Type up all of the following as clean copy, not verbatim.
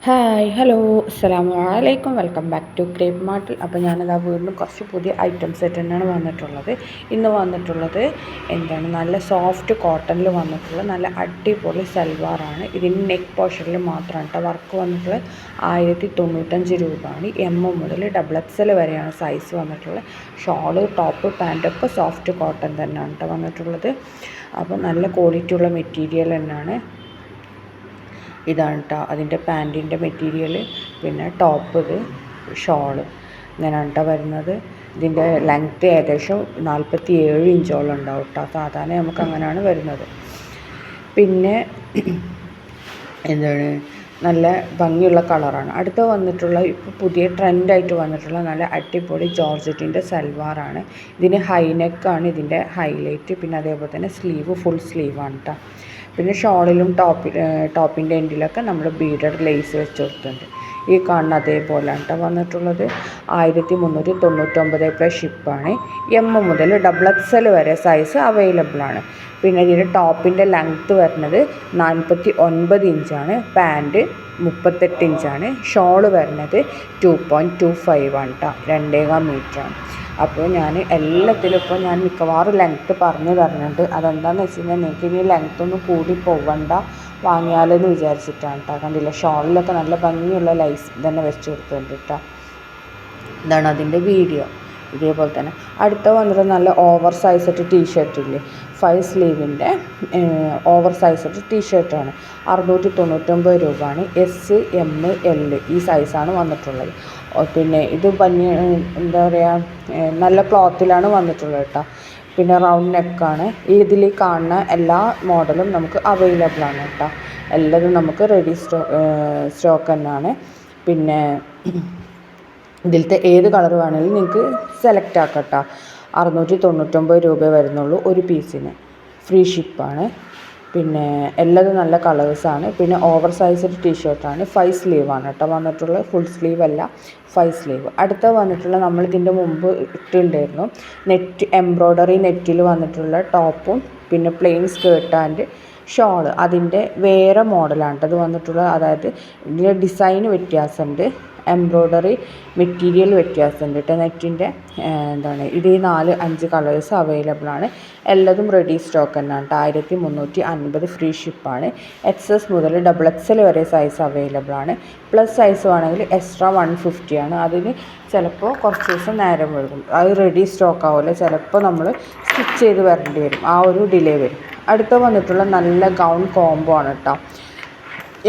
Hi hello അസ്സലാമു അലൈക്കും welcome back to crepe മാർട്ടിൽ. അപ്പോൾ ഞാനിതാ വീണ്ടും കുറച്ച് പുതിയ ഐറ്റംസ് ആയിട്ട് തന്നെയാണ് വന്നിട്ടുള്ളത്. ഇന്ന് വന്നിട്ടുള്ളത് നല്ല സോഫ്റ്റ് കോട്ടണിൽ വന്നിട്ടുള്ള നല്ല അടിപൊളി സൽവാറാണ്. ഇതിന് നെക്ക് പോർഷനിൽ മാത്രമാണ് കേട്ടോ വർക്ക് വന്നിട്ടുള്ളത്. 1095 രൂപയാണ്. മുതൽ XXL വരെയാണ് സൈസ് വന്നിട്ടുള്ളത്. ഷോള് ടോപ്പ് പാൻറ്റൊക്കെ സോഫ്റ്റ് കോട്ടൺ തന്നെയാണ് കേട്ടോ വന്നിട്ടുള്ളത്. അപ്പോൾ നല്ല ക്വാളിറ്റി ഉള്ള മെറ്റീരിയൽ തന്നെയാണ്. ഇതാണ് കേട്ടോ അതിൻ്റെ പാൻറ്റിൻ്റെ മെറ്റീരിയൽ. പിന്നെ ടോപ്പ്, ഇത് ഷോള് ഇങ്ങനെയാണ് കേട്ടോ വരുന്നത്. ഇതിൻ്റെ ലെങ്ത്ത് ഏകദേശം 47 ഇഞ്ചോളം ഉണ്ടാവും കേട്ടോ. സാധാരണ നമുക്ക് അങ്ങനെയാണ് വരുന്നത്. പിന്നെ നല്ല ഭംഗിയുള്ള കളറാണ്. അടുത്ത വന്നിട്ടുള്ള ഇപ്പോൾ പുതിയ ട്രെൻഡായിട്ട് വന്നിട്ടുള്ള നല്ല അടിപൊളി ജോർജറ്റിൻ്റെ സൽവാറാണ്. ഇതിന് ഹൈനെക്കാണ് ഇതിൻ്റെ ഹൈലൈറ്റ്. പിന്നെ അതേപോലെ തന്നെ സ്ലീവ് ഫുൾ സ്ലീവാണ് കേട്ടോ. പിന്നെ ഷോളിലും ടോപ്പിൻ്റെ എൻഡിലൊക്കെ നമ്മൾ ബീഡഡ് ലേസ് വെച്ച് കൊടുത്തിട്ടുണ്ട്. ഈ കാണുന്ന അതേപോലെയാണ് കേട്ടോ വന്നിട്ടുള്ളത്. 1399 പ്ലസ് ഷിപ്പാണ്. മുതൽ XXL വരെ സൈസ് അവൈലബിൾ ആണ്. പിന്നെ ഇതിൻ്റെ ടോപ്പിൻ്റെ ലെങ്ത്ത് വരുന്നത് 49 ഇഞ്ചാണ്. പാൻറ്റ് 38 ഇഞ്ചാണ്. ഷോള് വരുന്നത് 2.25 ആണ് കേട്ടോ. 2.5 മീറ്ററാണ്. അപ്പോൾ ഞാൻ എല്ലാത്തിലും ഇപ്പോൾ ഞാൻ മിക്കവാറും ലെങ്ത്ത് പറഞ്ഞു തരുന്നുണ്ട്. അതെന്താണെന്ന് വെച്ച് കഴിഞ്ഞാൽ നിങ്ങൾക്ക് ഇനി ലെങ്ത്തൊന്നും കൂടി പോവണ്ട, വാങ്ങിയാലെന്ന് വിചാരിച്ചിട്ടാണ് കേട്ടോ. കണ്ടില്ല, ഷോളിലൊക്കെ നല്ല ഭംഗിയുള്ള ലൈസ് തന്നെ വെച്ച് കൊടുത്തിട്ടുണ്ട് കേട്ടോ. ഇതാണ് അതിൻ്റെ വീഡിയോ. ഇതേപോലെ തന്നെ അടുത്ത വന്നിട്ട് നല്ല ഓവർ സൈസിട്ട് ടീഷർട്ടില്ലേ, 5 സ്ലീവിൻ്റെ ഓവർ സൈസിട്ട് ടീഷർട്ടാണ്. 699 രൂപയാണ്. S, M, L ഈ സൈസാണ് വന്നിട്ടുള്ളത്. പിന്നെ ഇത് എന്താ പറയുക, നല്ല ക്ലോത്തിലാണ് വന്നിട്ടുള്ളത് കേട്ടോ. പിന്നെ റൗണ്ട് നെക്കാണ്. ഇതിൽ കാണുന്ന എല്ലാ മോഡലും നമുക്ക് അവൈലബിൾ ആണ് കേട്ടോ. എല്ലാതും നമുക്ക് റെഡി സ്റ്റോക്ക് തന്നെയാണ്. പിന്നെ ഇതിലത്തെ ഏത് കളർ വേണമെങ്കിലും നിങ്ങൾക്ക് സെലക്ട് ആക്കാം കേട്ടോ. 699 രൂപ വരുന്നുള്ളൂ ഒരു പീസിന്. ഫ്രീ ഷിപ്പാണ്. പിന്നെ എല്ലാതും നല്ല കളേഴ്സാണ്. പിന്നെ ഓവർ സൈസ്ഡ് ടീഷർട്ടാണ്. 5 സ്ലീവാണ് കേട്ടോ വന്നിട്ടുള്ളത്. ഫുൾ സ്ലീവ് അല്ല, 5 സ്ലീവ്. അടുത്ത വന്നിട്ടുള്ള നമ്മളിതിൻ്റെ മുമ്പ് ഇട്ടിട്ടുണ്ടായിരുന്നു എംബ്രോയ്ഡറി നെറ്റിൽ വന്നിട്ടുള്ള ടോപ്പും പിന്നെ പ്ലെയിൻ സ്കേർട്ട് ആൻഡ് ഷോള്. അതിൻ്റെ വേറെ മോഡലാണ് കേട്ടോ അത് വന്നിട്ടുള്ളത്. അതായത് ഇതിൻ്റെ ഡിസൈന് വ്യത്യാസമുണ്ട്, എംബ്രോയ്ഡറി മെറ്റീരിയൽ വ്യത്യാസമുണ്ട് കേട്ടോ. നെറ്റിൻ്റെ ഇത് 4-5 കളേഴ്സ് അവൈലബിൾ ആണ്. എല്ലാതും റെഡി സ്റ്റോക്ക് തന്നെയാണ് കേട്ടോ. 1350 ഫ്രീ ഷിപ്പാണ്. XS മുതൽ XXL വരെ സൈസ് അവൈലബിൾ ആണ്. പ്ലസ് സൈസ് വേണമെങ്കിൽ എക്സ്ട്രാ 150 ആണ്. അതിന് ചിലപ്പോൾ കുറച്ച് ദിവസം നേരം വൈകും. അത് റെഡി സ്റ്റോക്ക് ആവില്ല, ചിലപ്പോൾ നമ്മൾ സ്റ്റിച്ച് ചെയ്ത് വരേണ്ടി വരും. ആ ഒരു ഡിലേ വരും. അടുത്ത വന്നിട്ടുള്ള നല്ല ഗൗൺ കോംബോ ആണ് കേട്ടോ.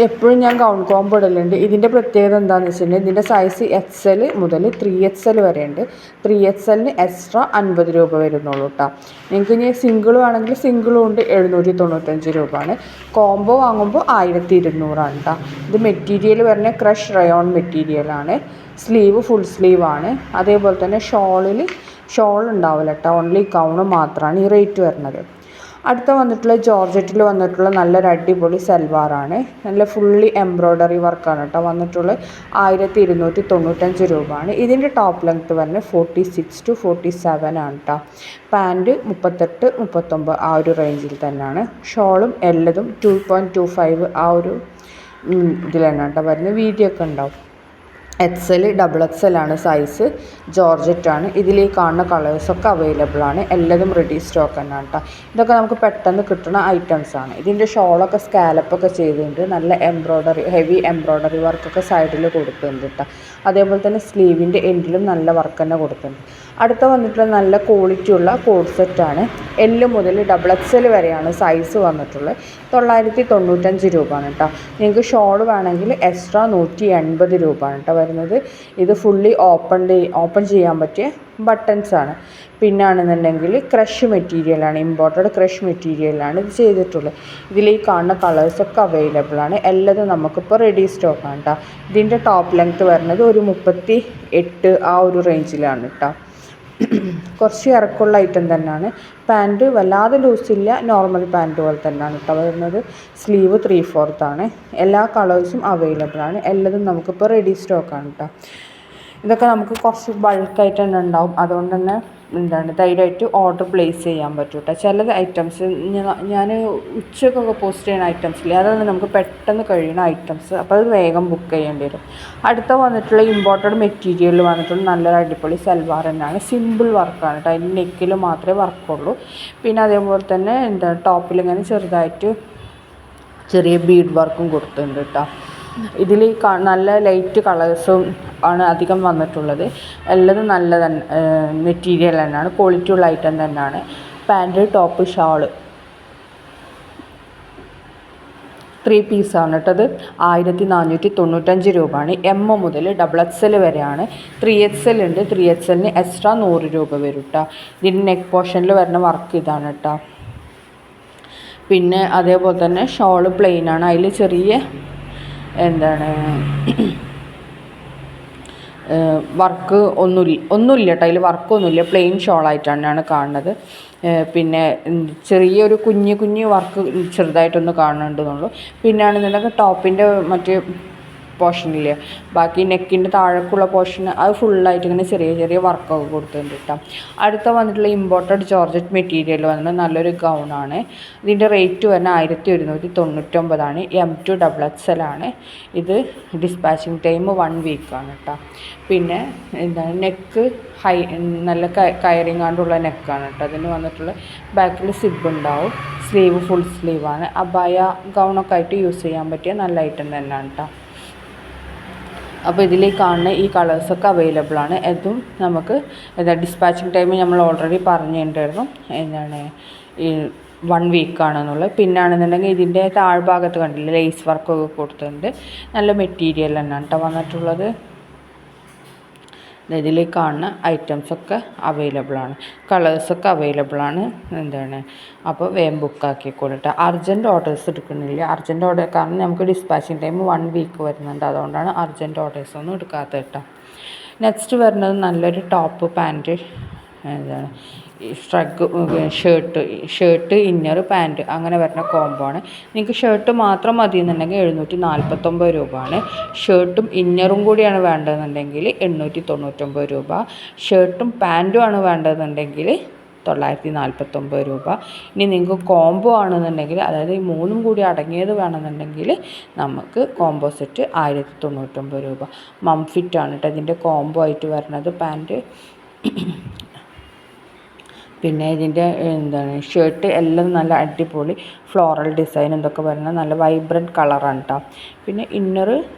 എപ്പോഴും ഞാൻ ഗൗൺ കോംബോ ഇടലുണ്ട്. ഇതിൻ്റെ പ്രത്യേകത എന്താണെന്ന് വെച്ചിട്ടുണ്ടെങ്കിൽ ഇതിൻ്റെ സൈസ് XL മുതൽ 3XL വരെ ഉണ്ട്. 3XLന് എക്സ്ട്രാ 50 രൂപ വരുന്നുള്ളൂ കേട്ടോ. നിങ്ങൾക്ക് ഇനി സിംഗിളും ആണെങ്കിൽ സിംഗിളും ഉണ്ട് 795 രൂപയാണ്. കോംബോ വാങ്ങുമ്പോൾ 1200 കേട്ടോ. ഇത് മെറ്റീരിയൽ വരുന്ന ക്രഷ് റയോൺ മെറ്റീരിയലാണ്. സ്ലീവ് ഫുൾ സ്ലീവാണ്. അതേപോലെ തന്നെ ഷോൾ ഉണ്ടാവില്ല കേട്ടോ, ഓൺലി ഗൗണ് മാത്രമാണ് ഈ റേറ്റ് വരുന്നത്. അടുത്ത വന്നിട്ടുള്ള ജോർജറ്റിൽ വന്നിട്ടുള്ള നല്ലൊരു അടിപൊളി സൽവാറാണ്. നല്ല ഫുള്ളി എംബ്രോയ്ഡറി വർക്കാണ് കേട്ടോ വന്നിട്ടുള്ളത്. 1295 രൂപയാണ്. ഇതിൻ്റെ ടോപ്പ് ലെങ്ത്ത് വരുന്നത് 46 to 47 ആണ് കേട്ടോ. പാൻറ്റ് 38-39 ആ ഒരു റേഞ്ചിൽ തന്നെയാണ്. ഷോളും എല്ലാതും 2.25 ആ ഒരു ഇതിൽ തന്നെ കേട്ടോ വരുന്നത്. വീതിയൊക്കെ ഉണ്ടാവും. XL XXL ആണ് സൈസ്. ജോർജറ്റാണ്. ഇതിൽ കാണുന്ന കളേഴ്സൊക്കെ അവൈലബിൾ ആണ്. എല്ലാതും റെഡി സ്റ്റോക്ക് തന്നെയാണ് കേട്ടോ. ഇതൊക്കെ നമുക്ക് പെട്ടെന്ന് കിട്ടുന്ന ഐറ്റംസാണ്. ഇതിൻ്റെ ഷോളൊക്കെ സ്കാലപ്പൊക്കെ ചെയ്തിട്ടുണ്ട്. നല്ല ഹെവി എംബ്രോയ്ഡറി വർക്കൊക്കെ സൈഡിൽ കൊടുക്കുന്നുണ്ട് കേട്ടോ. അതേപോലെ തന്നെ സ്ലീവിൻ്റെ എൻഡിലും നല്ല വർക്ക് തന്നെ കൊടുക്കുന്നുണ്ട്. അടുത്ത വന്നിട്ടുള്ള നല്ല ക്വാളിറ്റി ഉള്ള കോഡ് സെറ്റാണ്. L മുതൽ XXL വരെയാണ് സൈസ് വന്നിട്ടുള്ളത്. 995 രൂപയാണ് കേട്ടോ. നിങ്ങൾക്ക് ഷോൾ വേണമെങ്കിൽ എക്സ്ട്രാ 180 രൂപയാണ് കേട്ടോ വരുന്നത്. ഇത് ഫുള്ളി ഓപ്പൺ ചെയ്യാൻ പറ്റിയ ബട്ടൺസാണ്. പിന്നാണെന്നുണ്ടെങ്കിൽ ക്രഷ് മെറ്റീരിയലാണ്, ഇമ്പോർട്ടഡ് ക്രഷ് മെറ്റീരിയലാണ് ഇത് ചെയ്തിട്ടുള്ളത്. ഇതിൽ ഈ കാണുന്ന കളേഴ്സൊക്കെ അവൈലബിൾ ആണ്. എല്ലാതും നമുക്കിപ്പോൾ റെഡി സ്റ്റോക്കാണ് കേട്ടോ. ഇതിൻ്റെ ടോപ്പ് ലെങ്ത്ത് വരുന്നത് ഒരു 38 ആ ഒരു റേഞ്ചിലാണ് കേട്ടോ. കുറച്ച് ഇറക്കമുള്ള ഐറ്റം തന്നെയാണ്. പാൻറ്റ് വല്ലാതെ ലൂസില്ല, നോർമൽ പാൻറ്റ് പോലെ തന്നെയാണ് കേട്ടോ വരുന്നത്. സ്ലീവ് 3/4 ആണ്. എല്ലാ കളേഴ്സും അവൈലബിൾ ആണ്. എല്ലാതും നമുക്കിപ്പോൾ റെഡി സ്റ്റോക്കാണ് കേട്ടോ. ഇതൊക്കെ നമുക്ക് കുറച്ച് ബൾക്കായിട്ട് തന്നെ ഉണ്ടാവും. അതുകൊണ്ട് തന്നെ ധൈര്യമായിട്ട് ഓർഡർ പ്ലേസ് ചെയ്യാൻ പറ്റും കേട്ടോ. ചില ഐറ്റംസ് ഞാൻ ഉച്ചക്കൊക്കെ പോസ്റ്റ് ചെയ്യുന്ന ഐറ്റംസില്ലേ, അതാണ് നമുക്ക് പെട്ടെന്ന് കഴിയുന്ന ഐറ്റംസ്. അപ്പോൾ അത് വേഗം ബുക്ക് ചെയ്യേണ്ടി വരും. അടുത്ത വന്നിട്ടുള്ള ഇമ്പോർട്ടഡ് മെറ്റീരിയൽ വന്നിട്ടുള്ള നല്ലൊരു അടിപൊളി സൽവാർ തന്നെയാണ്. സിമ്പിൾ വർക്കാണ് കേട്ടോ. അതിൻ്റെ നെക്കിൽ മാത്രമേ വർക്കുള്ളൂ. പിന്നെ അതേപോലെ തന്നെ ടോപ്പിൽ ഇങ്ങനെ ചെറുതായിട്ട് ചെറിയ ബീഡ് വർക്കും കൊടുത്തിട്ടുണ്ട് കേട്ടോ. ഇതിൽ നല്ല ലൈറ്റ് കളേഴ്സും ആണ് അധികം വന്നിട്ടുള്ളത്. എല്ലാതും നല്ല മെറ്റീരിയൽ തന്നെയാണ്, ക്വാളിറ്റി ഉള്ള ഐറ്റം തന്നെയാണ്. പാൻറ്, ടോപ്പ്, ഷാള് 3 പീസാണ് കേട്ടത്. 1495 രൂപയാണ്. എം മുതൽ XXL വരെയാണ്. 3XL ഉണ്ട്. 3XLന് എക്സ്ട്രാ 100 രൂപ വരും കേട്ടോ. ഇതിൻ്റെ നെക്ക് പോർഷനിൽ വരുന്ന വർക്ക് ഇതാണ് കേട്ടോ. പിന്നെ അതേപോലെ തന്നെ ഷോള് പ്ലെയിനാണ്. അതിൽ ചെറിയ വർക്ക് ഒന്നുമില്ല കേട്ടോ. അതിൽ വർക്കൊന്നുമില്ല. പ്ലെയിൻ ഷോളായിട്ടാണ് കാണുന്നത്. പിന്നെ ചെറിയൊരു കുഞ്ഞു വർക്ക് ചെറുതായിട്ടൊന്ന് കാണുന്നുണ്ടെന്നുള്ളൂ. പിന്നെയാണെന്നുണ്ടെങ്കിൽ ടോപ്പിൻ്റെ മറ്റേ പോർഷനില്ലേ, ബാക്കി നെക്കിൻ്റെ താഴേക്കുള്ള പോർഷൻ അത് ഫുള്ളായിട്ട് ഇങ്ങനെ ചെറിയ വർക്കൊക്കെ കൊടുത്തിട്ടുണ്ട് കേട്ടോ. അടുത്ത വന്നിട്ടുള്ള ഇമ്പോർട്ടഡ് ജോർജറ്റ് മെറ്റീരിയൽ വന്നിട്ട് നല്ലൊരു ഗൗണാണ്. ഇതിൻ്റെ റേറ്റ് വരുന്നത് 1199 M2 XXL ആണ്. ഇത് ഡിസ്പാച്ചിങ് ടൈം 1 വീക്കാണ് കേട്ടോ. പിന്നെ നെക്ക് നല്ല കയറിങ് കൊണ്ടുള്ള നെക്കാണ് കേട്ടോ. അതിന് വന്നിട്ടുള്ള ബാക്കിൽ സിബ് ഉണ്ടാവും. Sleeve full സ്ലീവാണ്. അബായ ഗൗണൊക്കെ ആയിട്ട് യൂസ് ചെയ്യാൻ പറ്റിയ നല്ല ഐറ്റം തന്നെയാണ് കേട്ടോ. അപ്പോൾ ഇതിൽ കാണുന്ന ഈ കളേഴ്സൊക്കെ അവൈലബിൾ ആണ്. ഇതും നമുക്ക് ഡിസ്പാച്ചിങ് ടൈം നമ്മൾ ഓൾറെഡി പറഞ്ഞിട്ടുണ്ടായിരുന്നു, ഈ 1 വീക്കാണെന്നുള്ളത്. പിന്നാണെന്നുണ്ടെങ്കിൽ ഇതിൻ്റെ താഴ്ഭാഗത്ത് കണ്ടില്ല, ലേസ് വർക്കൊക്കെ കൊടുത്തിട്ടുണ്ട്. നല്ല മെറ്റീരിയൽ തന്നെയാണ് കേട്ടോ വന്നിട്ടുള്ളത്. ഇതിൽ കാണുന്ന ഐറ്റംസൊക്കെ അവൈലബിളാണ്, കളേഴ്സൊക്കെ അവൈലബിളാണ്. അപ്പോൾ വേഗം ബുക്കാക്കിക്കോളൂ കേട്ടോ. അർജൻറ്റ് ഓർഡേഴ്സ് എടുക്കുന്നില്ല. അർജൻറ്റ് ഓർഡർ കാരണം നമുക്ക് ഡിസ്പാച്ചിങ് ടൈം 1 വീക്ക് വരുന്നുണ്ട്. അതുകൊണ്ടാണ് അർജൻറ്റ് ഓർഡേഴ്സൊന്നും എടുക്കാത്തത് കേട്ടോ. നെക്സ്റ്റ് വരുന്നത് നല്ലൊരു ടോപ്പ്, പാൻറ്റ്, സ്ട്രഗ്, ഷർട്ട്, ഇന്നർ, പാൻറ്റ് അങ്ങനെ വരുന്ന കോംബോ ആണ്. നിങ്ങൾക്ക് ഷർട്ട് മാത്രം മതി എന്നുണ്ടെങ്കിൽ 749 രൂപയാണ്. ഷർട്ടും ഇന്നറും കൂടിയാണ് വേണ്ടതെന്നുണ്ടെങ്കിൽ 899 രൂപ. ഷർട്ടും പാൻറ്റും ആണ് വേണ്ടതെന്നുണ്ടെങ്കിൽ 949 രൂപ. ഇനി നിങ്ങൾക്ക് കോംബോ ആണെന്നുണ്ടെങ്കിൽ, അതായത് ഈ 3ഉം കൂടി അടങ്ങിയത് വേണമെന്നുണ്ടെങ്കിൽ നമുക്ക് കോംബോ സെറ്റ് 1099 രൂപ. മംഫിറ്റാണ് കേട്ടോ ഇതിൻ്റെ കോംബോ ആയിട്ട് വരുന്നത്. പാൻറ്റ് പിന്നെ ഇതിൻ്റെ ഷർട്ട് എല്ലാം നല്ല അടിപൊളി ഫ്ലോറൽ ഡിസൈൻ എന്തൊക്കെ വരുന്നത് നല്ല വൈബ്രൻറ്റ് കളറാണ് കേട്ടോ. പിന്നെ ഇന്നർ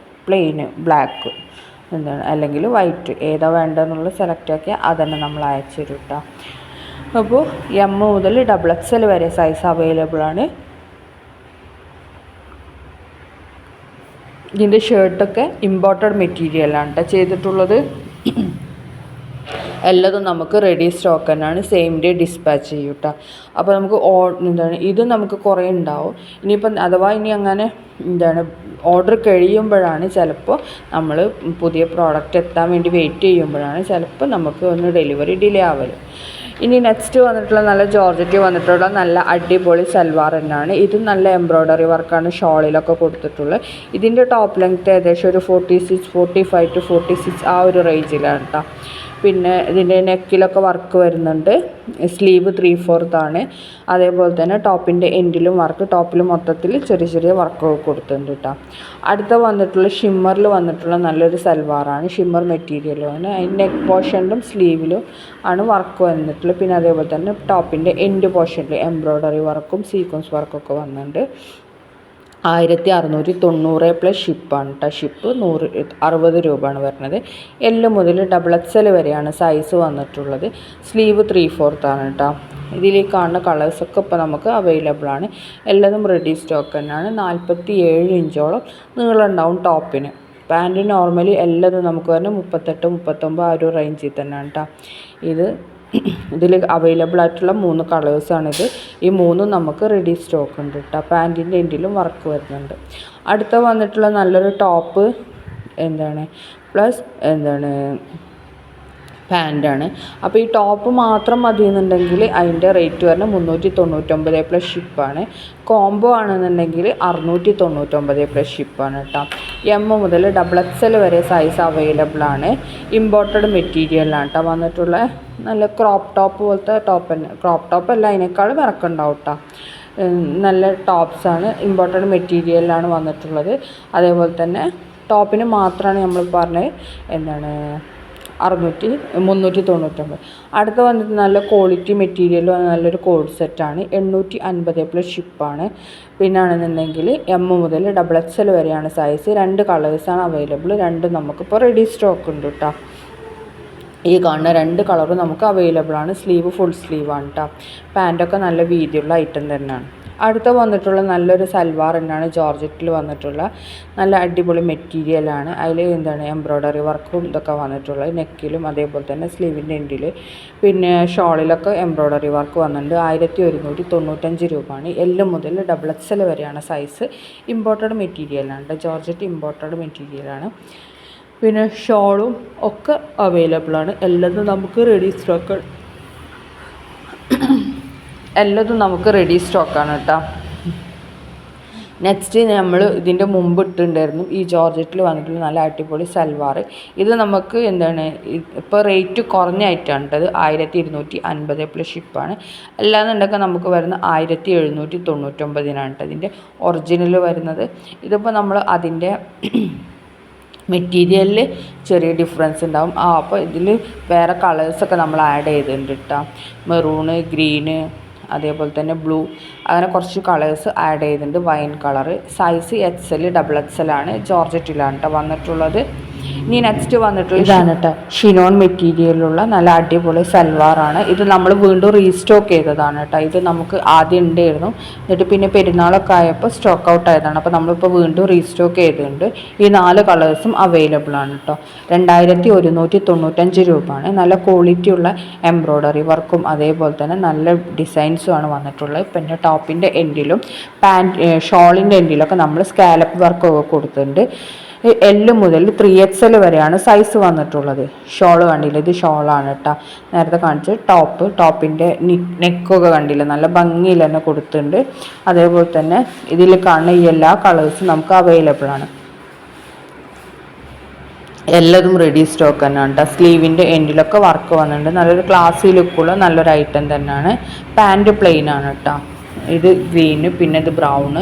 പ്ലെയിന് ബ്ലാക്ക് അല്ലെങ്കിൽ വൈറ്റ് ഏതാ വേണ്ടതെന്നുള്ളത് സെലക്ട് ആക്കിയാൽ അതന്നെ നമ്മൾ അയച്ചു തരും കേട്ടോ. അപ്പോൾ M മുതൽ XXL വരെ സൈസ് അവൈലബിൾ ആണ്. ഇതിൻ്റെ ഷർട്ടൊക്കെ ഇമ്പോർട്ടഡ് മെറ്റീരിയലാണ് കേട്ടോ ചെയ്തിട്ടുള്ളത്. എല്ലാതും നമുക്ക് റെഡി സ്റ്റോക്ക് തന്നെയാണ്. സെയിം ഡേ ഡിസ്പാച്ച് ചെയ്യും കേട്ടോ. അപ്പോൾ നമുക്ക് ഇത് നമുക്ക് കുറേ ഉണ്ടാവും. ഇനിയിപ്പം അഥവാ ഇനി അങ്ങനെ ഓർഡർ കഴിയുമ്പോഴാണ് ചിലപ്പോൾ നമ്മൾ പുതിയ പ്രോഡക്റ്റ് എത്താൻ വേണ്ടി വെയിറ്റ് ചെയ്യുമ്പോഴാണ് ചിലപ്പോൾ നമുക്ക് ഒന്ന് ഡെലിവറി ഡിലേ ആവല്. ഇനി നെക്സ്റ്റ് വന്നിട്ടുള്ള നല്ല ജോർജറ്റ് വന്നിട്ടുള്ള നല്ല അടിപൊളി സൽവാർ തന്നെയാണ്. ഇത് നല്ല എംബ്രോയ്ഡറി വർക്കാണ് ഷോളിലൊക്കെ കൊടുത്തിട്ടുള്ളത്. ഇതിൻ്റെ ടോപ്പ് ലെങ്ത്ത് ഏകദേശം ഒരു 45 to 46 ആ ഒരു റേഞ്ചിലാണ് കേട്ടോ. പിന്നെ ഇതിൻ്റെ നെക്കിലൊക്കെ വർക്ക് വരുന്നുണ്ട്. സ്ലീവ് 3/4 ആണ്. അതേപോലെ തന്നെ ടോപ്പിൻ്റെ എൻഡിലും വർക്ക്, ടോപ്പിൽ മൊത്തത്തിൽ ചെറിയ വർക്കൊക്കെ കൊടുത്തിട്ടുണ്ട് കേട്ടോ. അടുത്ത വന്നിട്ടുള്ള ഷിമ്മറിൽ വന്നിട്ടുള്ള നല്ലൊരു സൽവാറാണ്. ഷിമ്മർ മെറ്റീരിയലാണ്. അതിൻ്റെ നെക്ക് പോർഷനിലും സ്ലീവിലും ആണ് വർക്ക് വന്നിട്ടുള്ളത്. പിന്നെ അതേപോലെ തന്നെ ടോപ്പിൻ്റെ എൻഡ് പോർഷനിൽ എംബ്രോയ്ഡറി വർക്കും സീക്വൻസ് വർക്കൊക്കെ വന്നിട്ടുണ്ട്. 1690 പ്ലസ് ഷിപ്പാണ് കേട്ടോ. ഷിപ്പ് 60 രൂപയാണ് വരുന്നത്. L മുതൽ XXL വരെയാണ് സൈസ് വന്നിട്ടുള്ളത്. സ്ലീവ് 3/4 ആണ് കേട്ടോ. ഇതിൽ കാണുന്ന കളേഴ്സൊക്കെ ഇപ്പോൾ നമുക്ക് അവൈലബിൾ ആണ്. എല്ലാതും റെഡി സ്റ്റോക്ക് തന്നെയാണ്. 47 ഇഞ്ചോളം നീളം ഉണ്ടാവും ടോപ്പിന്. പാൻറ്റ് നോർമലി എല്ലാതും നമുക്ക് വരുന്നത് 38-39 ആ ഒരു റേഞ്ചിൽ തന്നെയാണ് കേട്ടോ. ഇതിൽ അവൈലബിൾ ആയിട്ടുള്ള 3 കളേഴ്സാണിത്. ഈ 3ഉം നമുക്ക് റെഡി സ്റ്റോക്ക് ഉണ്ട് കേട്ടോ. പാൻറ്റിൻ്റെ എൻഡിലും വർക്ക് വരുന്നുണ്ട്. അടുത്ത വന്നിട്ടുള്ള നല്ലൊരു ടോപ്പ് പ്ലസ് പാൻറ്റാണ്. അപ്പോൾ ഈ ടോപ്പ് മാത്രം മതി എന്നുണ്ടെങ്കിൽ അതിൻ്റെ റേറ്റ് വരുന്നത് 399 പ്ലസ് ഷിപ്പാണ്. കോംബോ ആണെന്നുണ്ടെങ്കിൽ 699 പ്ലസ് ഷിപ്പാണ് കേട്ടോ. എം മുതൽ XXL വരെ സൈസ് അവൈലബിൾ ആണ്. ഇമ്പോർട്ടഡ് മെറ്റീരിയലാണ് കേട്ടോ വന്നിട്ടുള്ള. നല്ല ക്രോപ്പ് ടോപ്പ് പോലത്തെ ടോപ്പ് തന്നെ, ക്രോപ്പ് ടോപ്പ് അല്ല, അതിനേക്കാളും ഇറക്കുണ്ടാവും കേട്ടോ. നല്ല ടോപ്സാണ്, ഇമ്പോർട്ടഡ് മെറ്റീരിയലാണ് വന്നിട്ടുള്ളത്. അതേപോലെ തന്നെ ടോപ്പിന് മാത്രമാണ് നമ്മൾ പറഞ്ഞത് 399. അടുത്ത വന്നിട്ട് നല്ല ക്വാളിറ്റി മെറ്റീരിയൽ നല്ലൊരു കോഡ് സെറ്റാണ്. 850 പ്ലസ് ഷിപ്പാണ്. പിന്നെ ആണെന്നുണ്ടെങ്കിൽ എം മുതൽ XXL വരെയാണ് സൈസ്. 2 കളേഴ്സാണ് അവൈലബിൾ. രണ്ടും നമുക്കിപ്പോൾ റെഡി സ്റ്റോക്ക് ഉണ്ട് കേട്ടോ. ഈ കാണുന്ന 2 കളറും നമുക്ക് അവൈലബിൾ ആണ്. സ്ലീവ് ഫുൾ സ്ലീവാണ് കേട്ടോ. പാൻറ്റൊക്കെ നല്ല വീതിയുള്ള ഐറ്റം തന്നെയാണ്. അടുത്ത വന്നിട്ടുള്ള നല്ലൊരു സൽവാർ തന്നെയാണ്, ജോർജറ്റിൽ വന്നിട്ടുള്ള നല്ല അടിപൊളി മെറ്റീരിയലാണ്. അതിൽ എംബ്രോയ്ഡറി വർക്കും ഇതൊക്കെ വന്നിട്ടുള്ളത്. നെക്കിലും അതേപോലെ തന്നെ സ്ലീവിൻ്റെ എൻഡിൽ പിന്നെ ഷോളിലൊക്കെ എംബ്രോയ്ഡറി വർക്ക് വന്നിട്ടുണ്ട്. 1195 രൂപയാണ്. എൽ മുതൽ XXL വരെയാണ് സൈസ്. ഇമ്പോർട്ടഡ് മെറ്റീരിയലാണ്, ജോർജറ്റ് ഇമ്പോർട്ടഡ് മെറ്റീരിയലാണ്. പിന്നെ ഷോളും ഒക്കെ അവൈലബിൾ ആണ്. എല്ലാതും നമുക്ക് റെഡി സ്റ്റോക്കാണ് കേട്ടോ. നെക്സ്റ്റ് നമ്മൾ ഇതിൻ്റെ മുമ്പ് ഇട്ടിട്ടുണ്ടായിരുന്നു ഈ ജോർജറ്റിൽ വന്നിട്ടുള്ള നല്ല അടിപൊളി സൽവാർ. ഇത് നമുക്ക് ഇപ്പോൾ റേറ്റ് കുറഞ്ഞ ഐറ്റമാണ് കേട്ടത്. 1250 പ്ലസ് ഷിപ്പാണ്. അല്ലാന്നുണ്ടെങ്കിൽ നമുക്ക് വരുന്ന 1799 കേട്ടോ ഇതിൻ്റെ ഒറിജിനൽ വരുന്നത്. ഇതിപ്പോൾ നമ്മൾ അതിൻ്റെ മെറ്റീരിയലിൽ ചെറിയ ഡിഫറൻസ് ഉണ്ടാവും. അപ്പോൾ ഇതിൽ വേറെ കളേഴ്സൊക്കെ നമ്മൾ ആഡ് ചെയ്തിട്ടുണ്ട് കേട്ടോ. മെറൂണ്, ഗ്രീന്, അതേപോലെ തന്നെ ബ്ലൂ, അങ്ങനെ കുറച്ച് കളേഴ്സ് ആഡ് ചെയ്തിട്ടുണ്ട്. Wine colour. Size XL XXL ആണ്. ജോർജറ്റിലാണ് കേട്ടോ വന്നിട്ടുള്ളത്. ഇനി നെക്സ്റ്റ് വന്നിട്ടുള്ള ഇതാണ് കേട്ടോ, ഷിനോൺ മെറ്റീരിയലുള്ള നല്ല അടിപൊളി സൽവാറാണ്. ഇത് നമ്മൾ വീണ്ടും റീസ്റ്റോക്ക് ചെയ്തതാണ് കേട്ടോ. ഇത് നമുക്ക് ആദ്യം ഉണ്ടായിരുന്നു, എന്നിട്ട് പിന്നെ പെരുന്നാളൊക്കെ ആയപ്പോൾ സ്റ്റോക്ക് ഔട്ട് ആയതാണ്. അപ്പോൾ നമ്മളിപ്പോൾ വീണ്ടും റീസ്റ്റോക്ക് ചെയ്തിട്ടുണ്ട്. ഈ 4 കളേഴ്സും അവൈലബിൾ ആണ് കേട്ടോ. 2195 രൂപയാണ്. നല്ല ക്വാളിറ്റിയുള്ള എംബ്രോയ്ഡറി വർക്കും അതേപോലെ തന്നെ നല്ല ഡിസൈൻസുമാണ് വന്നിട്ടുള്ളത്. പിന്നെ ടോപ്പിൻ്റെ എൻഡിലും ഷോളിൻ്റെ എൻഡിലൊക്കെ നമ്മൾ സ്കാലപ്പ് വർക്കൊക്കെ കൊടുത്തിട്ടുണ്ട്. L മുതൽ 3XL വരെയാണ് സൈസ് വന്നിട്ടുള്ളത്. ഷോള് കണ്ടില്ല, ഇത് ഷോളാണ് കേട്ടോ. നേരത്തെ കാണിച്ച് ടോപ്പിൻ്റെ നെക്കൊക്കെ കണ്ടില്ല, നല്ല ഭംഗിയിൽ തന്നെ കൊടുത്തിട്ടുണ്ട്. അതേപോലെ തന്നെ ഇതിൽ കാണുന്ന ഈ എല്ലാ കളേഴ്സും നമുക്ക് അവൈലബിൾ ആണ്. എല്ലാതും റെഡി സ്റ്റോക്ക് തന്നെയാണ് കേട്ടോ. സ്ലീവിൻ്റെ എൻഡിലൊക്കെ വർക്ക് വന്നിട്ടുണ്ട്. നല്ലൊരു ക്ലാസി ലുക്കുള്ള നല്ലൊരു ഐറ്റം തന്നെയാണ്. പാൻറ്റ് പ്ലെയിൻ ആണ് കേട്ടോ. ഇത് ഗ്രീന്, പിന്നെ ഇത് ബ്രൗണ്,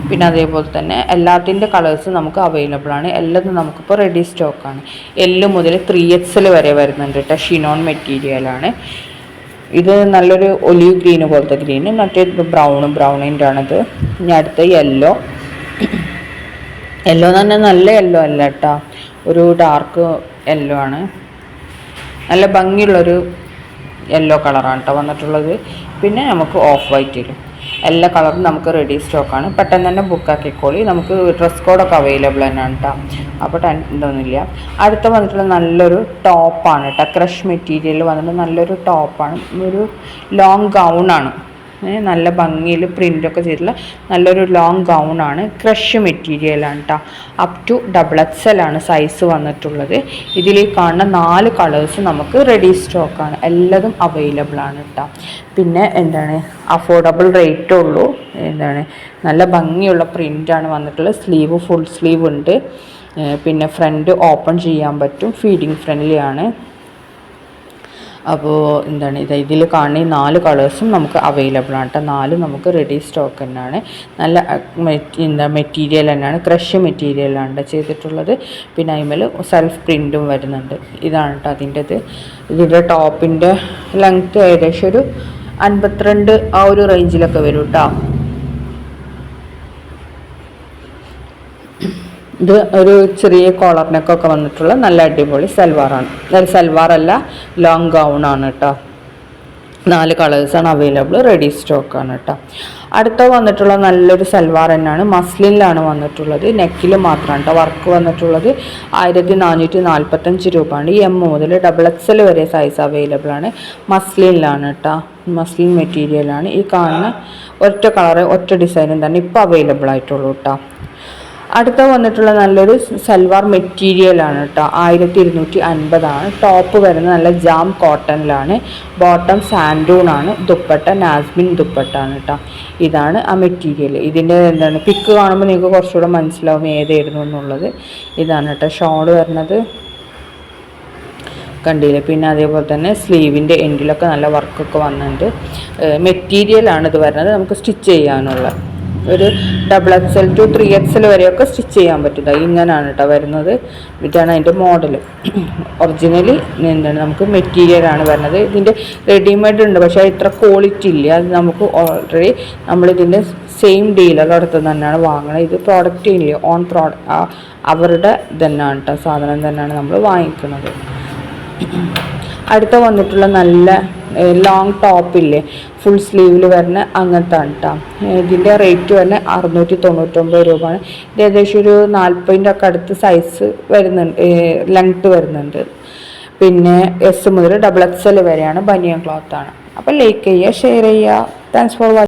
പിന്നെ അതേപോലെ തന്നെ എല്ലാത്തിൻ്റെ കളേഴ്സ് നമുക്ക് അവൈലബിൾ ആണ്. എല്ലാതും നമുക്കിപ്പോൾ റെഡി സ്റ്റോക്കാണ്. L മുതൽ 3XL വരെ വരുന്നുണ്ട് കേട്ടോ. ഷിനോൺ മെറ്റീരിയലാണ്. ഇത് നല്ലൊരു ഒലിവ് ഗ്രീന് പോലത്തെ ഗ്രീന്, മറ്റേ ബ്രൗണിൻ്റെ ആണിത്. ഇനി അടുത്ത യെല്ലോ എന്ന് പറഞ്ഞാൽ നല്ല യെല്ലോ അല്ല കേട്ടോ, ഒരു ഡാർക്ക് യെല്ലോ ആണ്. നല്ല ഭംഗിയുള്ളൊരു യെല്ലോ കളറാണ് കേട്ടോ വന്നിട്ടുള്ളത്. പിന്നെ നമുക്ക് ഓഫ് വൈറ്റിലും എല്ലാ കളറും നമുക്ക് റെഡി സ്റ്റോക്കാണ്. പെട്ടെന്ന് തന്നെ ബുക്കാക്കിക്കോളി. നമുക്ക് ഡ്രസ് കോഡൊക്കെ അവൈലബിൾ തന്നെയാണ് കേട്ടോ. അപ്പോൾ ഇതൊന്നുമില്ല. അടുത്ത വന്നിട്ടുള്ള നല്ലൊരു ടോപ്പാണ് കേട്ടോ. ക്രഷ് മെറ്റീരിയൽ വന്നിട്ട് നല്ലൊരു ടോപ്പാണ്. ഒരു ലോങ് ഗൗണാണ്. നല്ല ഭംഗിയിൽ പ്രിൻ്റൊക്കെ ചെയ്തിട്ടുള്ള നല്ലൊരു ലോങ് ഗൗണാണ്. ക്രഷ് മെറ്റീരിയലാണ് കേട്ടോ. അപ് ടു XXL ആണ് സൈസ് വന്നിട്ടുള്ളത്. ഇതിൽ കാണുന്ന 4 കളേഴ്സ് നമുക്ക് റെഡി സ്റ്റോക്കാണ്. എല്ലാതും അവൈലബിൾ ആണ് കേട്ടോ. പിന്നെ അഫോർഡബിൾ റേറ്റേ ഉള്ളൂ. നല്ല ഭംഗിയുള്ള പ്രിൻ്റാണ് വന്നിട്ടുള്ളത്. സ്ലീവ് ഫുൾ സ്ലീവ് ഉണ്ട്. പിന്നെ ഫ്രണ്ട് ഓപ്പൺ ചെയ്യാൻ പറ്റും. ഫീഡിങ് ഫ്രണ്ട്ലി ആണ്. അപ്പോൾ ഇതിൽ കാണുന്ന ഈ 4 കളേഴ്സും നമുക്ക് അവൈലബിൾ ആണ് കേട്ടോ. 4 നമുക്ക് റെഡി സ്റ്റോക്ക് തന്നെയാണ്. നല്ല മെറ്റീരിയൽ തന്നെയാണ്. ക്രഷ് മെറ്റീരിയലാണ് ചെയ്തിട്ടുള്ളത്. പിന്നെ അതിന്മേൽ സെൽഫ് പ്രിൻറ്റും വരുന്നുണ്ട്. ഇതാണ് കേട്ടോ അതിൻ്റെത്. ഇതിൻ്റെ ടോപ്പിൻ്റെ ലെങ്ത്ത് ഏകദേശം ഒരു 52 ആ ഒരു റേഞ്ചിലൊക്കെ വരും കേട്ടോ. ഇത് ഒരു ചെറിയ കോളർ നെക്കൊക്കെ വന്നിട്ടുള്ള നല്ല അടിപൊളി സൽവാറാണ്. സൽവാറല്ല, ലോങ് ഗൗണാണ് കേട്ടോ. 4 കളേഴ്സാണ് അവൈലബിൾ. റെഡി സ്റ്റോക്കാണ് കേട്ടോ. അടുത്ത വന്നിട്ടുള്ള നല്ലൊരു സൽവാർ തന്നെയാണ്. മസ്ലിനിലാണ് വന്നിട്ടുള്ളത്. നെക്കിൽ മാത്രമാണ് കേട്ടോ വർക്ക് വന്നിട്ടുള്ളത്. 1445 രൂപയാണ്. M മുതൽ XXL വരെ സൈസ് അവൈലബിൾ ആണ്. മസ്ലിനിലാണ് കേട്ടോ. മസ്ലിൻ മെറ്റീരിയലാണ്. ഈ കാണുന്ന ഒറ്റ കളറ് ഒറ്റ ഡിസൈനും തന്നെ ഇപ്പോൾ അവൈലബിൾ ആയിട്ടുള്ളൂ കേട്ടോ. അടുത്ത വന്നിട്ടുള്ള നല്ലൊരു സൽവാർ മെറ്റീരിയലാണ് കേട്ടോ. 1250 ടോപ്പ് വരുന്നത് നല്ല ജാം കോട്ടണിലാണ്, ബോട്ടം സാൻഡൂണാണ്, ദുപ്പട്ട നാസ്മിൻ ദുപ്പട്ടാണ് കേട്ടോ. ഇതാണ് ആ മെറ്റീരിയൽ. ഇതിൻ്റെ എന്താണ് പിക്ക് കാണുമ്പോൾ നിങ്ങൾക്ക് കുറച്ചുകൂടെ മനസ്സിലാവും ഏതായിരുന്നു എന്നുള്ളത്. ഇതാണ് കേട്ടോ ഷോൾ വരുന്നത്, കണ്ടില്ലേ. പിന്നെ അതേപോലെ തന്നെ സ്ലീവിൻ്റെ എൻഡിലൊക്കെ നല്ല വർക്കൊക്കെ വന്നിട്ടുണ്ട്. മെറ്റീരിയലാണ് ഇത് വരുന്നത്, നമുക്ക് സ്റ്റിച്ച് ചെയ്യാനുള്ള ഒരു XXL to 3XL വരെയൊക്കെ സ്റ്റിച്ച് ചെയ്യാൻ പറ്റും. ഇങ്ങനെയാണ് കേട്ടോ വരുന്നത്. ഇതാണ് അതിൻ്റെ മോഡൽ. ഒറിജിനലി എന്താണ് നമുക്ക് മെറ്റീരിയലാണ് വരുന്നത്. ഇതിൻ്റെ റെഡിമെയ്ഡ് ഉണ്ട്, പക്ഷേ ഇത്ര ക്വാളിറ്റി ഇല്ല. അത് നമുക്ക് ഓൾറെഡി നമ്മളിതിൻ്റെ സെയിം ഡീലറുടെ അടുത്ത് തന്നെയാണ് വാങ്ങുന്നത്. ഇത് പ്രോഡക്റ്റ് ഇല്ല, ഓൺ അവരുടെ തന്നെയാണ് കേട്ടോ, സാധനം തന്നെയാണ് നമ്മൾ വാങ്ങിക്കുന്നത്. അടുത്ത വന്നിട്ടുള്ള നല്ല ലോങ് ടോപ്പില്ലേ, ഫുൾ സ്ലീവിൽ വരുന്ന അങ്ങനത്തെ കേട്ടോ. ഇതിൻ്റെ റേറ്റ് വരുന്നത് 699 രൂപയാണ്. ഇത് ഏകദേശം ഒരു 40 ഒക്കെ അടുത്ത് സൈസ് വരുന്നുണ്ട്, ലെങ്ത്ത് വരുന്നുണ്ട്. പിന്നെ S മുതൽ XXL വരെയാണ്, ബനിയൻ ക്ലോത്താണ്. അപ്പോൾ ലൈക്ക് ചെയ്യുക, ഷെയർ ചെയ്യുക. Thanks for watching.